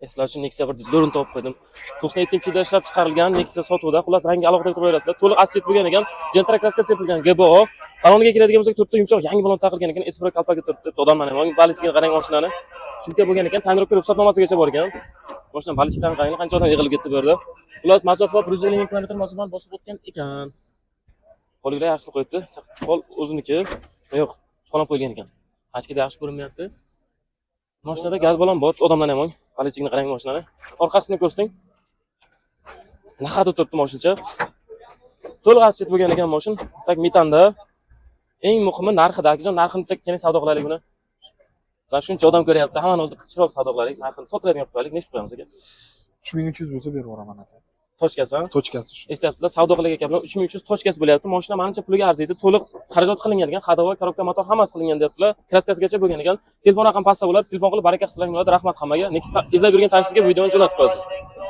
Eslar uchun Nexia bir zo'rini topib qo'ydim. 97-yilda ishlab chiqarilgan Nexia sotuvda, xullas rangi alohida qilib qo'yasizlar. To'liq asfalt bo'lgan ekan, Gentra kraska sepilgan GBO. Baloniga kiradigan bo'lsak, to'rtta yumshoq yangi balon taqilgan ekan, Espro kalpaga turibdi. Odamlar ham balichkani qarang mashinani. Shunday bo'lgan ekan, tonirovka ruxsatnomasigacha borgan. Boshdan balichkalarni qarang, qancha odam yig'ilib ketdi bu yerda. Xullas, masofa 150 km masofani bosib o'tgan ekan. Qo'liga yaxshi qo'yibdi. Qo'l o'ziniki. Yo'q, chiqolib qo'ygan ekan. Hachkida yaxshi ko'rinmayapti. Mashinada gaz balon bor, odamlar ham o'ng. Balichkani qarang mashinani. Orqasini ko'rsang. Naqad turibdi mashincha. To'liq asfalt bo'lgan ekan mashin. Tak metanda. Eng muhimi narxida, akajon, narxini keling savdo qilaylik buni. Sen shuncha odam ko'ryapti, hammani oldi qisqaroq savdo qilaylik. Narxini sotiladigan qilib qo'yaylik, nechta qo'yamiz aka? 3300 bo'lsa berib yuboraman aka. Tochkasi. Tochkasi shu. Eslayapsizlar, savdo qilagan ekanlar. 3300 tochkasi bo'lyapti. Mashina menimcha puliga arziydi. To'liq xarajat qilingan ekan. Xadova, korobka, motor hammasi qilingan deyaptilar. Kraskasigacha bo'lgan ekan. Telefon raqam pastda bo'ladi. Telefon qilib baraka qilsanglar bo'ladi. Rahmat hammaga. Next izlab yurgan taksisiga videoni jo'natib qo'yasiz.